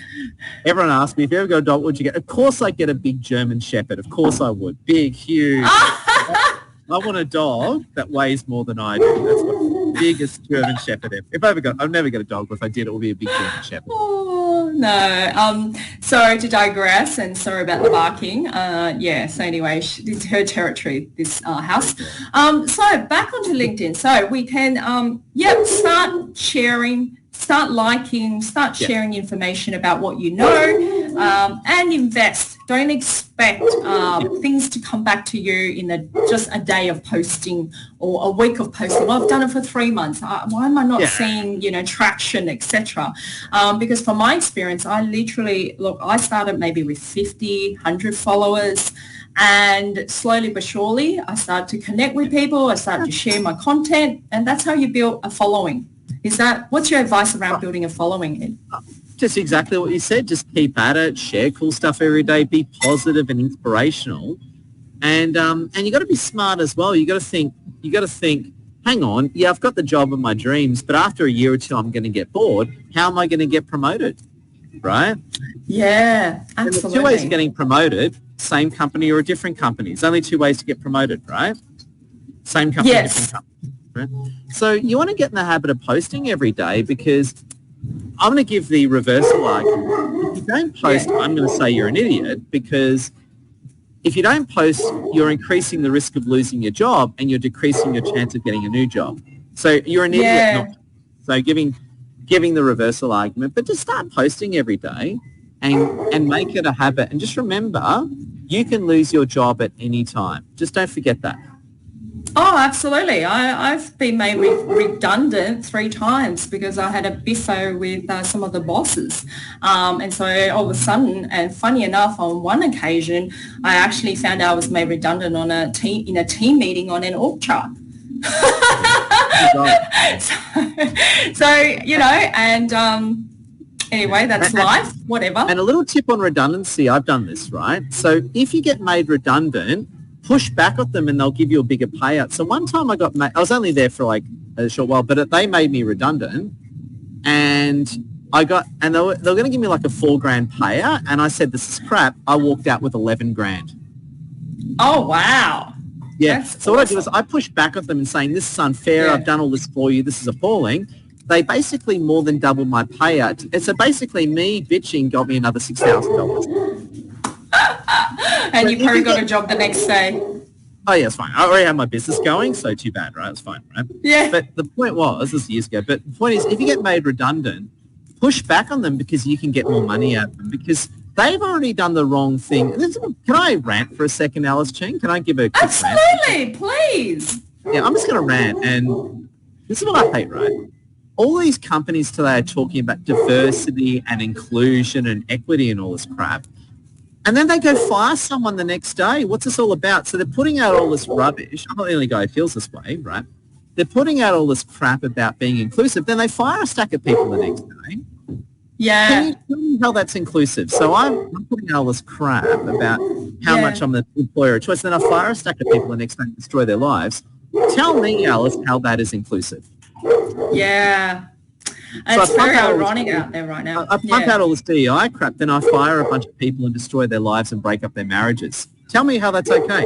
everyone asks me, if you ever got a dog, what would you get? Of course I'd get a big German Shepherd. Of course I would. Big, huge. I want a dog that weighs more than I do. That's the biggest German Shepherd ever. If I ever I've never got a dog, but if I did, it would be a big German Shepherd. Oh, no. Sorry to digress, and sorry about the barking. So anyway, it's her territory, this house. So back onto LinkedIn. So we can, start sharing, start liking, start sharing information about what you know, and invest. Don't expect things to come back to you in just a day of posting or a week of posting. Well, I've done it for 3 months. Why am I not seeing, traction, etc.? Because from my experience, I started maybe with 50, 100 followers. And slowly but surely, I started to connect with people. I started to share my content. And that's how you build a following. What's your advice around building a following, Ed? Just exactly what you said. Just keep at it. Share cool stuff every day. Be positive and inspirational. And you got to be smart as well. You got to think. Hang on. Yeah, I've got the job of my dreams, but after a year or two, I'm going to get bored. How am I going to get promoted? Right? Yeah, absolutely. And there's two ways of getting promoted: same company or a different company. There's only two ways to get promoted, right? Same company, different company. Right? So you want to get in the habit of posting every day, because I'm going to give the reversal argument. If you don't post, I'm going to say you're an idiot, because if you don't post, you're increasing the risk of losing your job and you're decreasing your chance of getting a new job. So you're an idiot. So giving the reversal argument, but just start posting every day and make it a habit. And just remember, you can lose your job at any time. Just don't forget that. Oh, absolutely. I've been made redundant 3 times because I had a biffo with some of the bosses. And so all of a sudden, and funny enough, on one occasion, I actually found out I was made redundant on in a team meeting on an org chart. And anyway, that's life, whatever. And a little tip on redundancy, I've done this, right? So if you get made redundant, push back at them and they'll give you a bigger payout. So one time I was only there for like a short while, but they made me redundant and they were going to give me like a $4,000 payout. And I said, this is crap. I walked out with 11 grand. Oh, wow. Yeah. That's so awesome. What I did was I pushed back at them and saying, this is unfair. Yeah. I've done all this for you. This is appalling. They basically more than doubled my payout. And so basically me bitching got me another $6,000. And you probably got a job the next day. Oh, yeah, it's fine. I already have my business going, so too bad, right? It's fine, right? Yeah. But the point was, this was years ago, but the point is, if you get made redundant, push back on them because you can get more money out of them because they've already done the wrong thing. Can I rant for a second, Alice Ching? Can I give a quick Absolutely, rant? Please. Yeah, I'm just going to rant, and this is what I hate, right? All these companies today are talking about diversity and inclusion and equity and all this crap. And then they go fire someone the next day. What's this all about? So they're putting out all this rubbish. I'm not the only guy who feels this way, right? They're putting out all this crap about being inclusive. Then they fire a stack of people the next day. Yeah. Can you tell me how that's inclusive? So I'm putting out all this crap about how much I'm the employer of choice. Then I fire a stack of people the next day and destroy their lives. Tell me, Alice, how that is inclusive. Yeah. And it's very ironic out there right now. I pump out all this DEI crap, then I fire a bunch of people and destroy their lives and break up their marriages. Tell me how that's okay.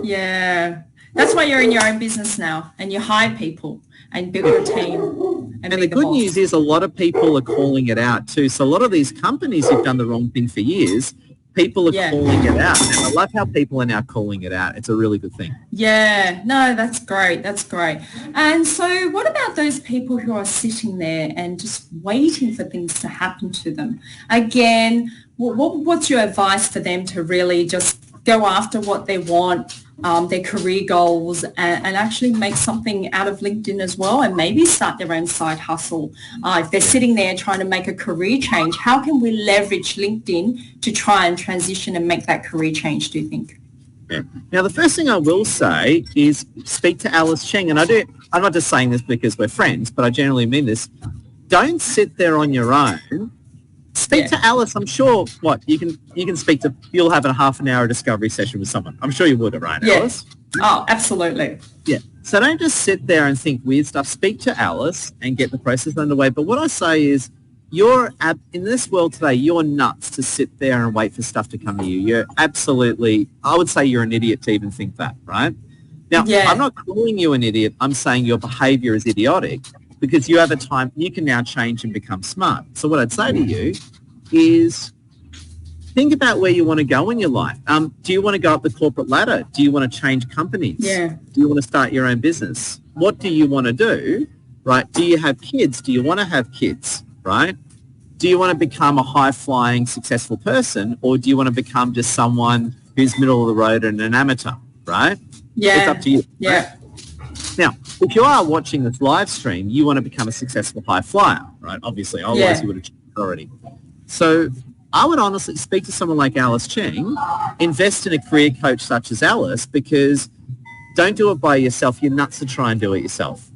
Yeah. That's why you're in your own business now and you hire people and build your team. And the good news is a lot of people are calling it out too. So a lot of these companies who've done the wrong thing for years, people are calling it out. And I love how people are now calling it out. It's a really good thing. Yeah, no, that's great. That's great. And so what about those people who are sitting there and just waiting for things to happen to them? Again, what's your advice for them to really just go after what they want, their career goals, and actually make something out of LinkedIn as well, and maybe start their own side hustle? If they're sitting there trying to make a career change, how can we leverage LinkedIn to try and transition and make that career change, do you think? Yeah. Now, the first thing I will say is speak to Alice Cheng. And I'm not just saying this because we're friends, but I generally mean this. Don't sit there on your own. Speak to Alice. I'm sure you can speak to, you'll have a half an hour discovery session with someone. I'm sure you would, right, Alice? Oh, absolutely. Yeah. So don't just sit there and think weird stuff. Speak to Alice and get the process underway. But what I say is in this world today, you're nuts to sit there and wait for stuff to come to you. You're absolutely, I would say you're an idiot to even think that, right? Now, I'm not calling you an idiot. I'm saying your behavior is idiotic because you have a time, you can now change and become smart. So what I'd say to you is think about where you want to go in your life. Do you want to go up the corporate ladder? Do you want to change companies? Yeah. Do you want to start your own business? What do you want to do, right? Do you have kids? Do you want to have kids, right? Do you want to become a high-flying, successful person, or do you want to become just someone who's middle of the road and an amateur, right? Yeah. It's up to you. Yeah. Right? Now, if you are watching this live stream, you want to become a successful high flyer, right? Obviously, otherwise you would have changed already. So I would honestly speak to someone like Alice Cheng, invest in a career coach such as Alice, because don't do it by yourself. You're nuts to try and do it yourself.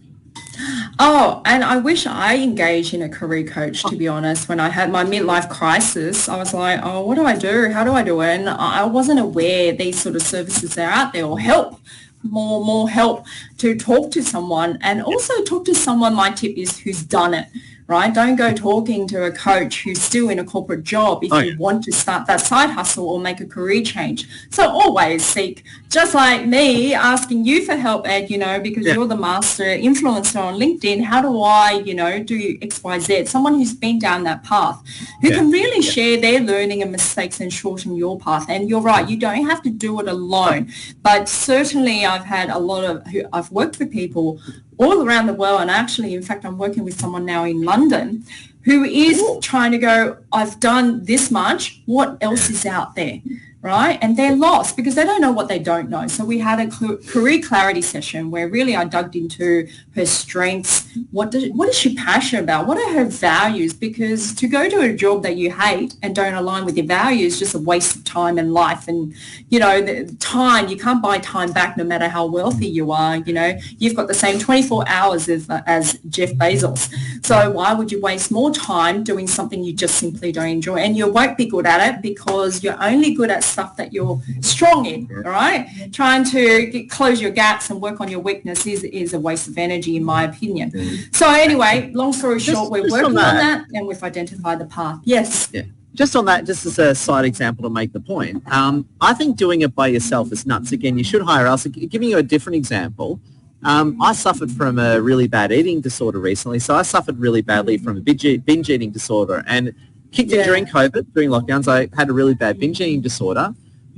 Oh, and I wish I engaged in a career coach, to be honest. When I had my midlife crisis, I was like, oh, what do I do? How do I do it? And I wasn't aware these sort of services are out there, or help, more help to talk to someone, and also talk to someone, my tip is, who's done it. Right? Don't go talking to a coach who's still in a corporate job if you want to start that side hustle or make a career change. So always seek, just like me asking you for help, Ed, because you're the master influencer on LinkedIn. How do I, do X, Y, Z? Someone who's been down that path, who can really share their learning and mistakes and shorten your path. And you're right, you don't have to do it alone. But certainly I've had I've worked with people all around the world, and actually, in fact, I'm working with someone now in London who is trying to go, I've done this much, what else is out there? right? And they're lost because they don't know what they don't know. So we had a career clarity session where really I dug into her strengths. What is she passionate about? What are her values? Because to go to a job that you hate and don't align with your values is just a waste of time and life. And, the time, you can't buy time back no matter how wealthy you are. You've got the same 24 hours as Jeff Bezos. So why would you waste more time doing something you just simply don't enjoy? And you won't be good at it because you're only good at stuff that you're strong in, all right? Trying to close your gaps and work on your weakness is a waste of energy, in my opinion. So anyway, long story short, we're working on that and we've identified the path. Yes. Yeah. Just on that, just as a side example to make the point, I think doing it by yourself is nuts. Again, you should hire us. Giving you a different example, I suffered from a really bad eating disorder recently. So I suffered really badly from a binge eating disorder and kicked in during COVID, during lockdowns. I had a really bad binge eating disorder.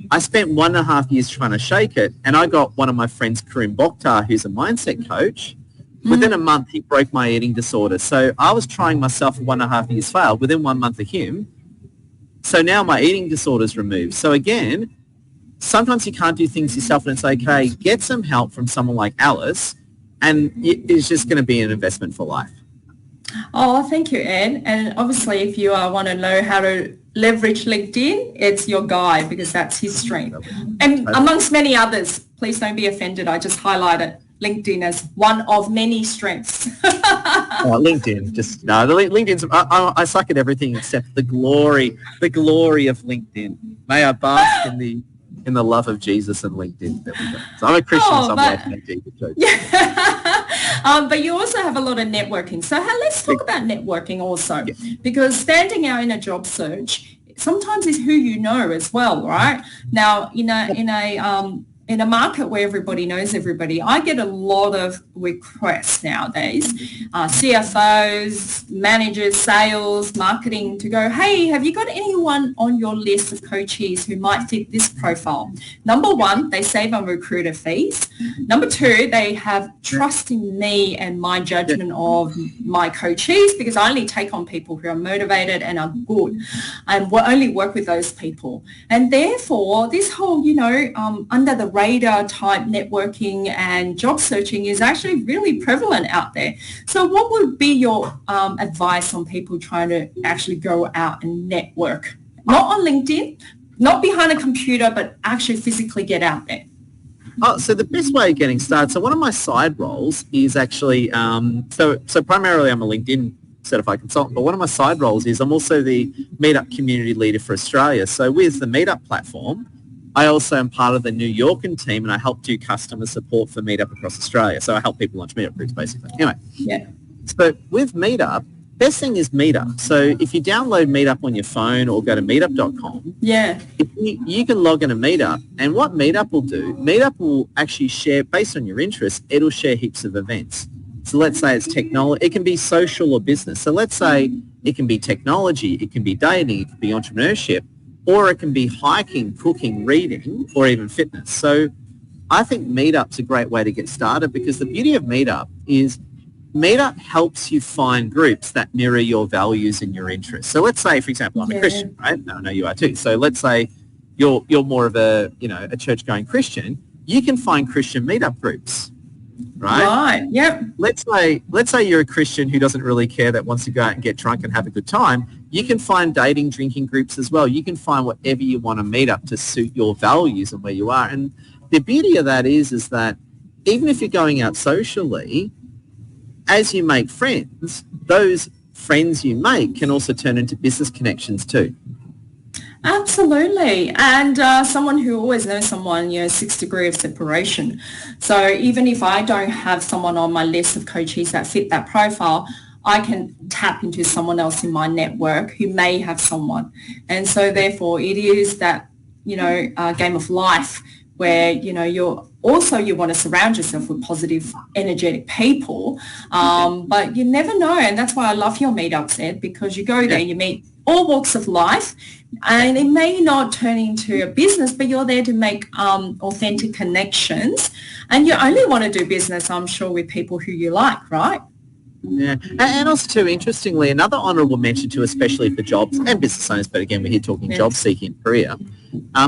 I spent 1.5 years trying to shake it, and I got one of my friends, Karim Bokhtar, who's a mindset coach. Within a month, he broke my eating disorder. So I was trying myself for 1.5 years, failed. Within 1 month of him, so now my eating disorder is removed. So again, sometimes you can't do things yourself, and it's okay. Get some help from someone like Alice, and it's just going to be an investment for life. Oh, thank you, Ed. And obviously, if you want to know how to leverage LinkedIn, it's your guy because that's his strength. And amongst many others, please don't be offended. I just highlighted LinkedIn as one of many strengths. LinkedIn, LinkedIn's. I suck at everything except the glory of LinkedIn. May I bask in the love of Jesus and LinkedIn. There we go. So I'm a Christian, so I'm laughing at Jesus jokes. Yeah. But you also have a lot of networking. So let's talk about networking also, because standing out in a job search sometimes is who you know as well, right? Now, in a market where everybody knows everybody, I get a lot of requests nowadays, CFOs, managers, sales, marketing, to go, hey, have you got anyone on your list of coaches who might fit this profile? Number one, they save on recruiter fees. Number two, they have trust in me and my judgment of my coaches, because I only take on people who are motivated and are good, and will only work with those people. And therefore, this whole, under the radar type networking and job searching is actually really prevalent out there. So what would be your advice on people trying to actually go out and network? Not on LinkedIn, not behind a computer, but actually physically get out there. Oh, so the best way of getting started, so one of my side roles is actually, so primarily I'm a LinkedIn certified consultant, but one of my side roles is I'm also the Meetup community leader for Australia. So with the Meetup platform, I also am part of the New Yorker team, and I help do customer support for Meetup across Australia. So I help people launch Meetup groups, basically. Anyway, so with Meetup, best thing is Meetup. So if you download Meetup on your phone or go to meetup.com, you can log in a Meetup. And what Meetup will do, Meetup will actually share, based on your interests, it'll share heaps of events. So let's say it's technology, it can be social or business. So let's say it can be technology, it can be dating, it can be entrepreneurship, or it can be hiking, cooking, reading, or even fitness. So I think Meetup's a great way to get started, because the beauty of Meetup is Meetup helps you find groups that mirror your values and your interests. So let's say, for example, I'm a Christian, right? I know you are too. So let's say you're more of a church-going Christian. You can find Christian Meetup groups, right? Right, yep. Let's say you're a Christian who doesn't really care, that wants to go out and get drunk and have a good time. You can find dating, drinking groups as well. You can find whatever you want to meet up to suit your values and where you are. And the beauty of that is that even if you're going out socially, as you make friends, those friends you make can also turn into business connections too. Absolutely. And someone who always knows someone, 6 degrees of separation. So even if I don't have someone on my list of coaches that fit that profile, I can tap into someone else in my network who may have someone. And so therefore it is that, game of life where, you want to surround yourself with positive, energetic people. But you never know. And that's why I love your meetups, Ed, because you go there, you meet all walks of life, and it may not turn into a business, but you're there to make authentic connections. And you only want to do business, I'm sure, with people who you like, right? Yeah, and also too, interestingly, another honourable mention too, especially for jobs and business owners, but again, we're here talking job seeking and career.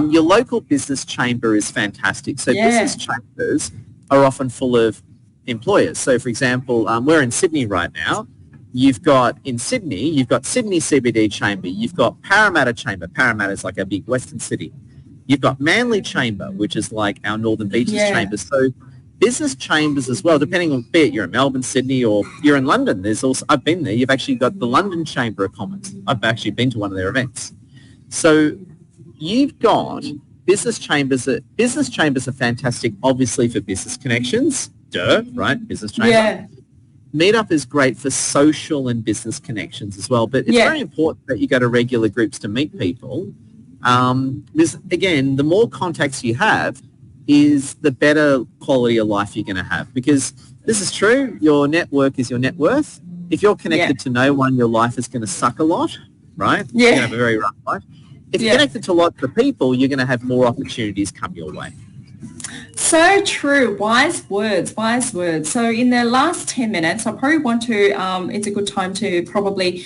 Your local business chamber is fantastic. So business chambers are often full of employers. So for example, we're in Sydney right now. You've got Sydney CBD Chamber. You've got Parramatta Chamber. Parramatta is like a big Western city. You've got Manly Chamber, which is like our Northern Beaches Chamber. So business chambers as well, depending on, be it you're in Melbourne, Sydney, or you're in London. There's also, I've been there, you've actually got the London Chamber of Commerce. I've actually been to one of their events. So you've got business chambers. Business chambers are fantastic, obviously, for business connections. Right? Business chamber. Yeah. Meetup is great for social and business connections as well, but it's very important that you go to regular groups to meet people. Because, again, the more contacts you have is the better quality of life you're going to have. Because this is true, your network is your net worth. If you're connected to no one, your life is going to suck a lot, right? You're going to have a very rough life. If you're connected to lots of people, you're going to have more opportunities come your way. So true. Wise words, wise words. So in the last 10 minutes, I probably want to, it's a good time to probably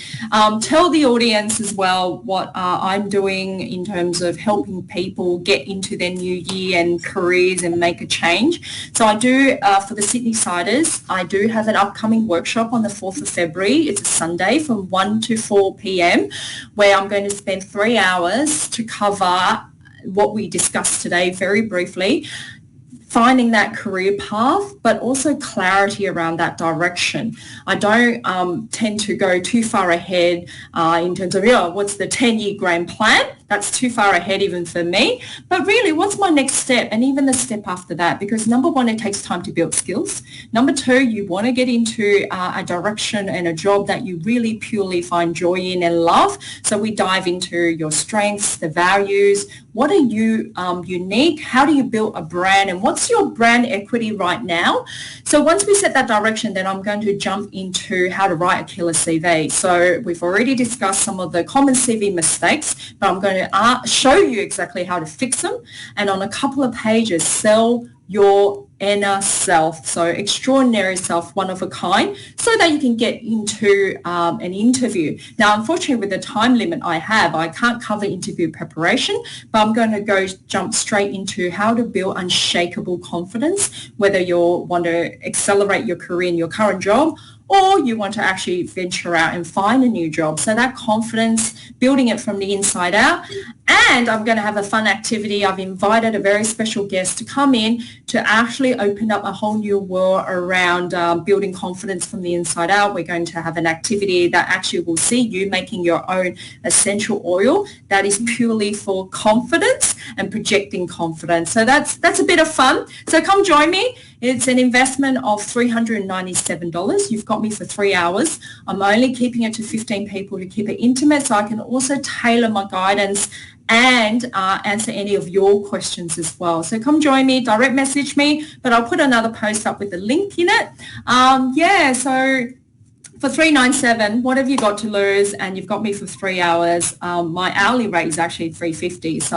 tell the audience as well what I'm doing in terms of helping people get into their new year and careers and make a change. So I do, for the Sydney Siders, I do have an upcoming workshop on the 4th of February. It's a Sunday from 1 to 4 p.m. where I'm going to spend 3 hours to cover what we discussed today very briefly. Finding that career path, but also clarity around that direction. I don't tend to go too far ahead in terms of, what's the 10-year grand plan? That's too far ahead even for me. But really, what's my next step? And even the step after that, because number one, it takes time to build skills. Number two, you want to get into a direction and a job that you really purely find joy in and love. So we dive into your strengths, the values. What are you unique? How do you build a brand? And what's your brand equity right now? So once we set that direction, then I'm going to jump into how to write a killer CV. So we've already discussed some of the common CV mistakes, but I'm going to show you exactly how to fix them. And on a couple of pages, sell your inner self, so extraordinary self, one of a kind, so that you can get into an interview. Now, unfortunately, with the time limit I have, I can't cover interview preparation, but I'm going to jump straight into how to build unshakable confidence, whether you want to accelerate your career in your current job or you want to actually venture out and find a new job. So that confidence, building it from the inside out. And I'm going to have a fun activity. I've invited a very special guest to come in to actually open up a whole new world around building confidence from the inside out. We're going to have an activity that actually will see you making your own essential oil that is purely for confidence and projecting confidence. So that's a bit of fun. So come join me. It's an investment of $397. You've got me for 3 hours. I'm only keeping it to 15 people to keep it intimate, so I can also tailor my guidance and answer any of your questions as well. So come join me, direct message me, but I'll put another post up with the link in it. So for $397, what have you got to lose? And you've got me for 3 hours. My hourly rate is actually $350. So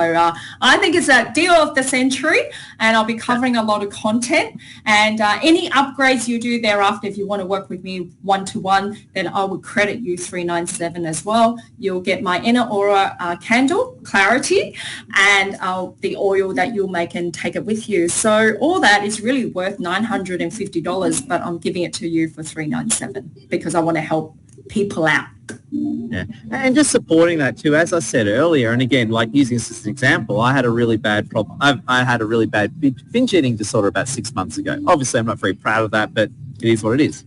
I think it's a deal of the century, and I'll be covering a lot of content. And any upgrades you do thereafter, if you want to work with me one-to-one, then I would credit you $397 as well. You'll get my inner aura candle, clarity, and the oil that you'll make and take it with you. So all that is really worth $950, but I'm giving it to you for $397 because I want to help people out. Yeah, and just supporting that too, as I said earlier, and again, like using this as an example, I had a really bad problem. I had a really bad binge eating disorder about 6 months ago. Obviously, I'm not very proud of that, but it is what it is.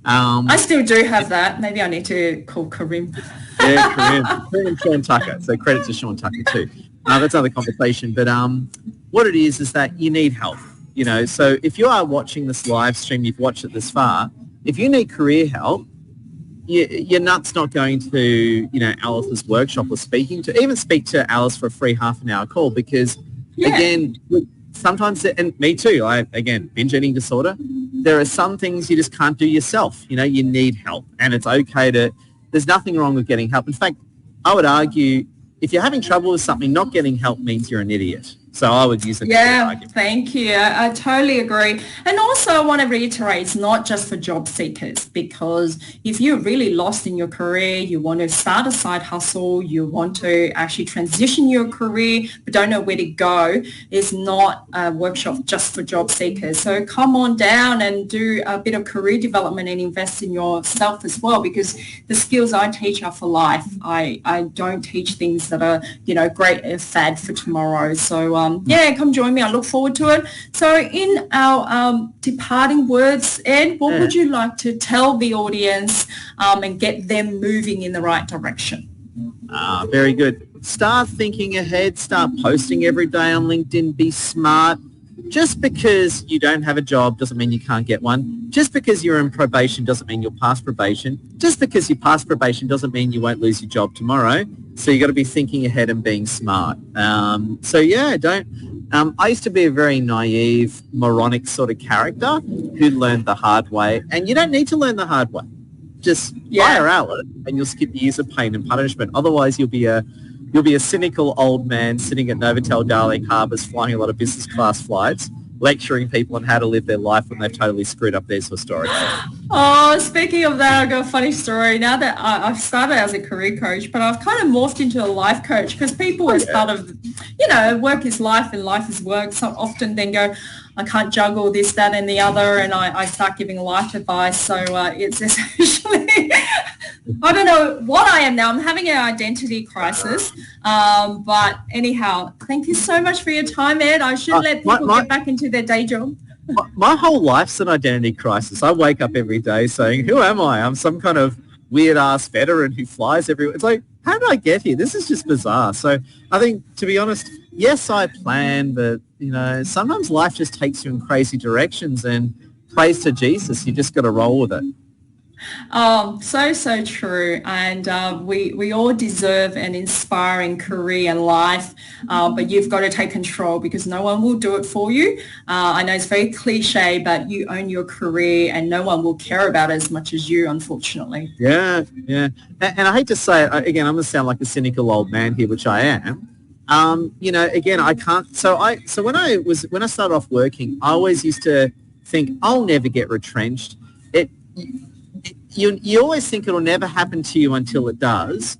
I still do have that. Maybe I need to call Karim. Yeah, Karim and Sean Tucker. So credit to Sean Tucker too. That's another conversation. But what it is that you need help. So if you are watching this live stream, you've watched it this far, if you need career help, you're nuts not going to, Alice's workshop or speak to Alice for a free half an hour call because, again, sometimes, and me too, binge eating disorder, there are some things you just can't do yourself. You need help, and it's okay there's nothing wrong with getting help. In fact, I would argue if you're having trouble with something, not getting help means you're an idiot. So I would use a Yeah, argument. thank you. I totally agree. And also I want to reiterate, it's not just for job seekers, because if you're really lost in your career, you want to start a side hustle, you want to actually transition your career, but don't know where to go, it's not a workshop just for job seekers. So come on down and do a bit of career development and invest in yourself as well, because the skills I teach are for life. I don't teach things that are, great fad for tomorrow. So yeah, come join me. I look forward to it. So in our departing words, Ed, what would you like to tell the audience and get them moving in the right direction? Very good. Start thinking ahead. Start posting every day on LinkedIn. Be smart. Just because you don't have a job doesn't mean you can't get one. Just because you're in probation doesn't mean you'll pass probation. Just because you pass probation doesn't mean you won't lose your job tomorrow. So you got to be thinking ahead and being smart. So yeah, I used to be a very naive, moronic sort of character who learned the hard way. And you don't need to learn the hard way. Just fire out it and you'll skip years of pain and punishment. Otherwise, you'll be a cynical old man sitting at Novotel Darling Harbours flying a lot of business class flights, lecturing people on how to live their life when they've totally screwed up their historic life. Oh, speaking of that, I've got a funny story. Now that I've started as a career coach, but I've kind of morphed into a life coach, because people as part of, work is life and life is work, so often then go, I can't juggle this, that and the other, and I start giving life advice. So it's essentially, I don't know what I am now. I'm having an identity crisis. But anyhow, thank you so much for your time, Ed. I should let people get back into their day job. My whole life's an identity crisis. I wake up every day saying, who am I? I'm some kind of weird-ass veteran who flies everywhere. It's like, how did I get here? This is just bizarre. So I think, to be honest, yes, I plan, but, sometimes life just takes you in crazy directions, and praise to Jesus, you just got to roll with it. So true. And we all deserve an inspiring career and life, but you've got to take control, because no one will do it for you. I know it's very cliche, but you own your career and no one will care about it as much as you, unfortunately. Yeah. And I hate to say it, again, I'm going to sound like a cynical old man here, which I am. Again, I can't. So when I started off working, I always used to think I'll never get retrenched. You always think it'll never happen to you until it does.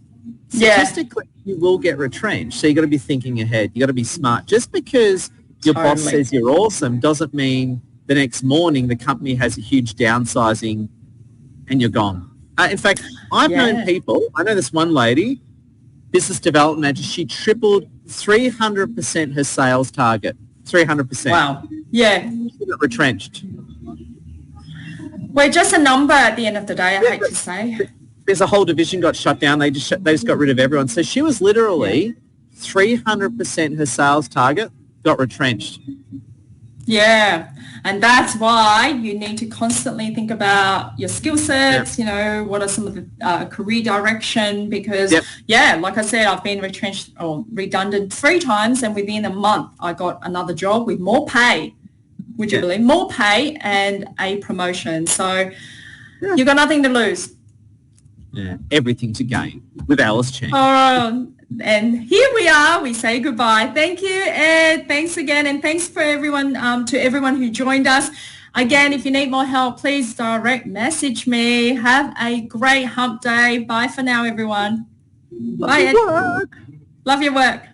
Statistically, you will get retrenched. So you got to be thinking ahead. You got to be smart. Just because your boss says you're awesome doesn't mean the next morning the company has a huge downsizing and you're gone. In fact, I've known people. I know this one lady, business development manager. She tripled 300% her sales target. 300%. Wow. Yeah. She got retrenched. We're just a number at the end of the day, I hate to say. There's a whole division got shut down. They just got rid of everyone. So she was literally 300% her sales target, got retrenched. Yeah, and that's why you need to constantly think about your skill sets, what are some of the career direction, because, like I said, I've been retrenched or redundant 3 times, and within a month I got another job with more pay. Would you believe? More pay and a promotion. So you've got nothing to lose. Yeah, everything to gain with Alice Chang. And here we are. We say goodbye. Thank you, Ed. Thanks again. And thanks for everyone, to everyone who joined us. Again, if you need more help, please direct message me. Have a great hump day. Bye for now, everyone. Bye, Ed. Love your work.